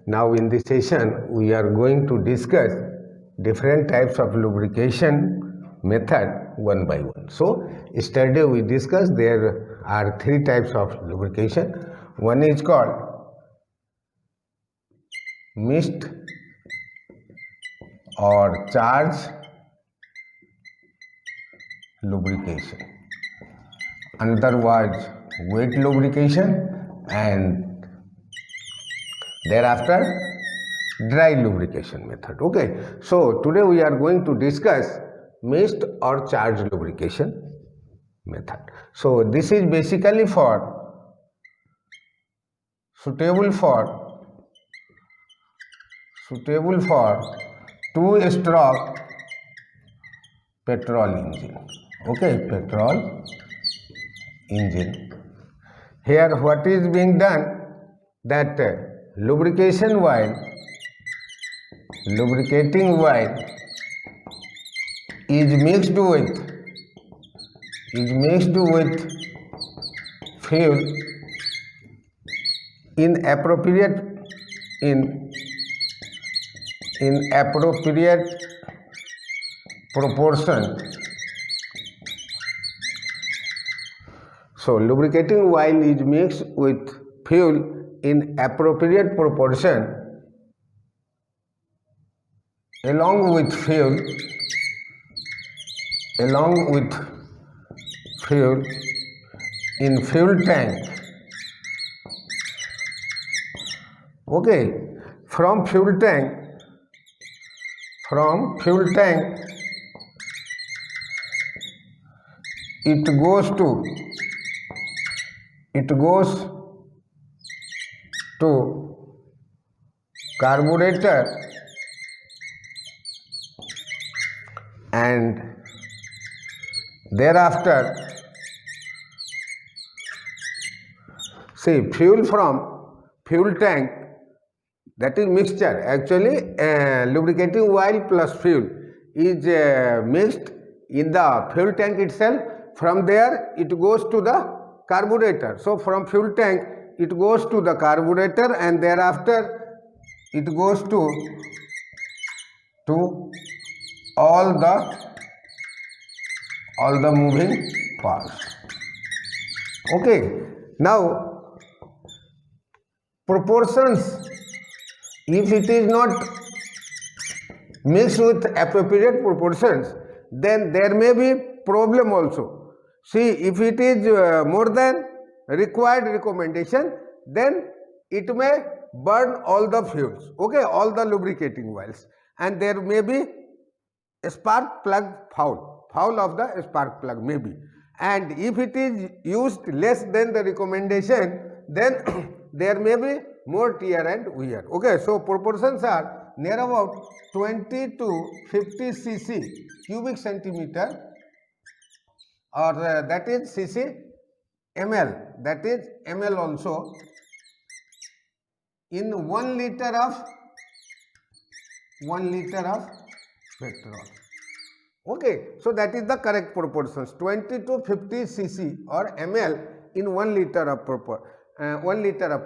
Now in this session we are going to discuss different types of lubrication method one by one. So yesterday we discussed there are three types of lubrication. One is called mist or charge lubrication. Another was wet lubrication, and thereafter dry lubrication method. Okay, so today we are going to discuss mist or charge lubrication method. So this is basically suitable for two-stroke petrol engine. Okay, petrol engine. Here what is being done, that lubricating oil is mixed with fuel in appropriate proportion. So lubricating oil is mixed with fuel in appropriate proportion along with fuel in fuel tank. Okay, from fuel tank it goes to carburetor, and thereafter see fuel from fuel tank, that is mixture. Actually lubricating oil plus fuel is mixed in the fuel tank itself. From there it goes to the carburetor. So from fuel tank it goes to the carburetor, and thereafter it goes to all the moving parts. Okay, now proportions, if it is not mixed with appropriate proportions, then there may be problem also. See, if it is more than required recommendation, then it may burn all the fuels, okay, all the lubricating oils, and there may be a spark plug foul of the spark plug maybe. And if it is used less than the recommendation, then there may be more tear and wear. Okay, so proportions are near about 20 to 50 cc cubic centimeter, or that is cc ml, that is ml also, in 1 liter of petrol. Okay, so that is the correct proportions, 20 to 50 cc or ml in 1 liter of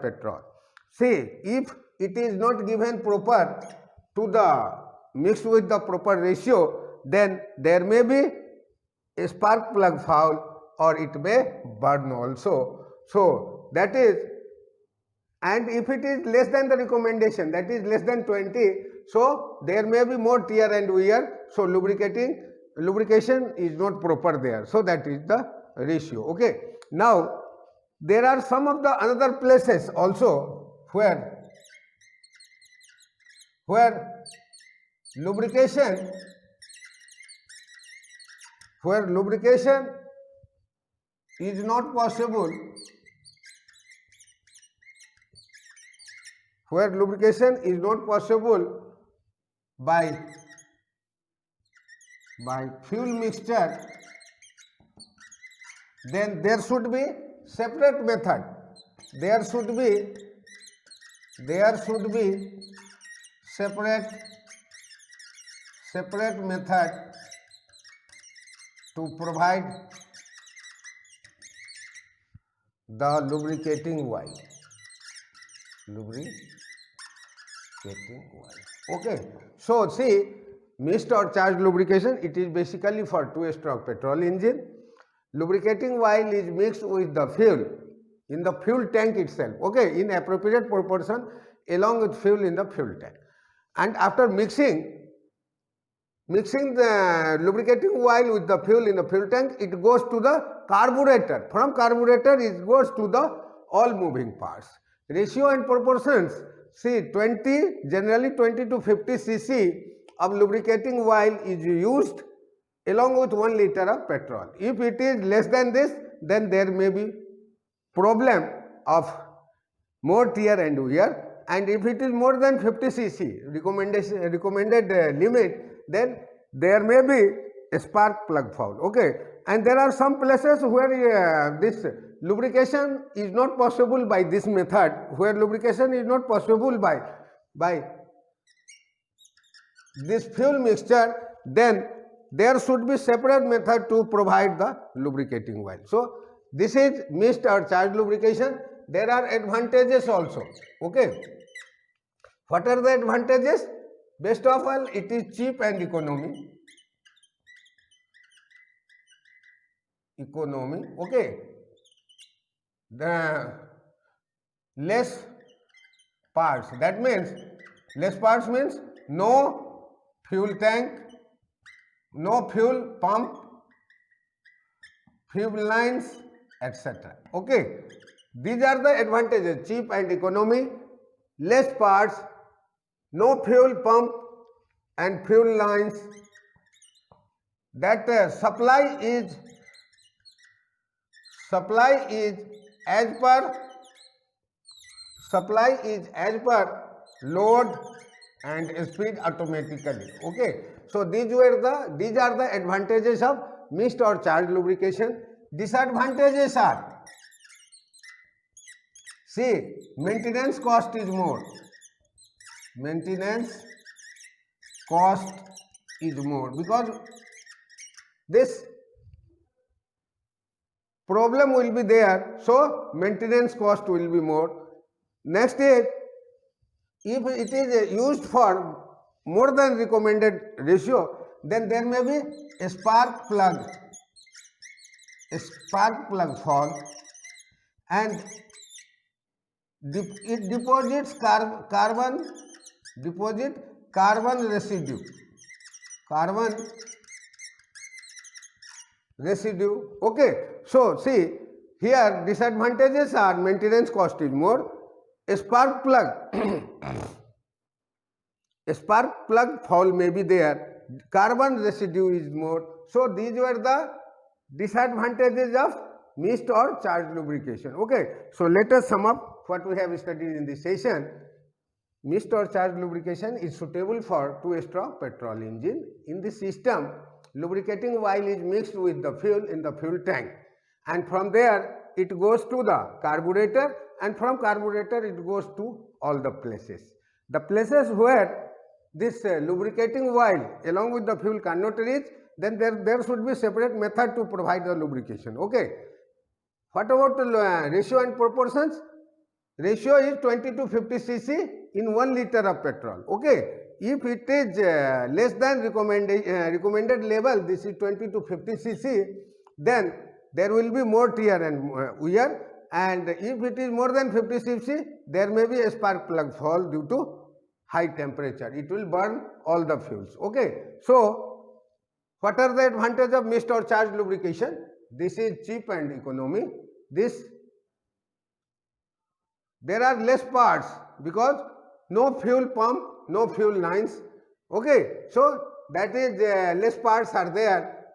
petrol. See, if it is not given proper to the mixed with the proper ratio, then there may be a spark plug foul, or it may burn also. So that is, and if it is less than the recommendation, that is less than 20, so there may be more tear and wear. So lubrication is not proper there. So that is the ratio. Okay. Now there are some of the another places also where lubrication is not possible, by fuel mixture, then there should be separate method. There should be separate method to provide the lubricating oil. Okay, so see, mixed or charged lubrication, it is basically for two-stroke petrol engine. Lubricating oil is mixed with the fuel in the fuel tank itself, okay, in appropriate proportion along with fuel in the fuel tank. And after mixing the lubricating oil with the fuel in the fuel tank, it goes to the carburetor. From carburetor, it goes to the all moving parts. Ratio and proportions, see, generally 20 to 50 cc of lubricating oil is used along with 1 liter of petrol. If it is less than this, then there may be problem of more tear and wear, and if it is more than 50 cc recommended limit, then there may be a spark plug foul. Okay, and there are some places where this lubrication is not possible by this method, where lubrication is not possible by this fuel mixture, then there should be separate method to provide the lubricating oil. So this is mixed or charged lubrication. There are advantages also. Okay, what are the advantages? Best of all, it is cheap and economy. Okay. The less parts. That means less parts means no fuel tank, no fuel pump, fuel lines, etc. Okay. These are the advantages: cheap and economy, less parts, no fuel pump and fuel lines. That supply is as per load and speed automatically. Okay, so these are the advantages of mixed or charged lubrication. Disadvantages are, see, maintenance cost is more. Maintenance cost is more because this problem will be there, so maintenance cost will be more. Next is, if it is used for more than recommended ratio, then there may be a spark plug fault, and it deposits carbon residue. Okay, so see, here disadvantages are maintenance cost is more, a spark plug foul may be there, carbon residue is more. So these were the disadvantages of mixed or charged lubrication. Okay, so let us sum up what we have studied in this session. Mixed or charged lubrication is suitable for two-stroke petrol engine. In this system, lubricating oil is mixed with the fuel in the fuel tank, and from there it goes to the carburetor, and from carburetor it goes to all the places. The places where this lubricating oil along with the fuel cannot reach, then there should be separate method to provide the lubrication. Okay. What about ratio and proportions? Ratio is 20 to 50 cc in 1 liter of petrol. Okay. If it is less than recommended level, this is 20 to 50 cc, then there will be more tear and wear, and if it is more than 50 cc, there may be a spark plug fault due to high temperature. It will burn all the fuels. Okay. So what are the advantages of mixed or charged lubrication? This is cheap and economy. There are less parts because no fuel pump, no fuel lines. Okay, so that is less parts are there.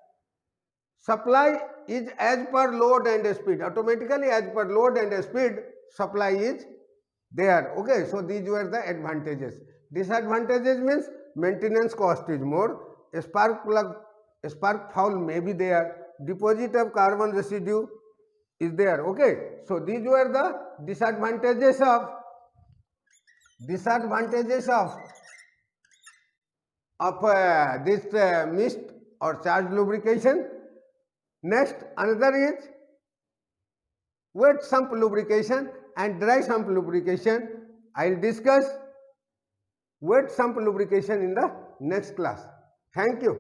Supply is as per load and speed. Automatically as per load and speed, supply is there. Okay, so these were the advantages. Disadvantages means maintenance cost is more. A spark foul may be there. Deposit of carbon residue is there. Okay, so these were the disadvantages of this mixed or charged lubrication. Next, another is wet sump lubrication and dry sump lubrication. I will discuss wet sump lubrication in the next class. Thank you.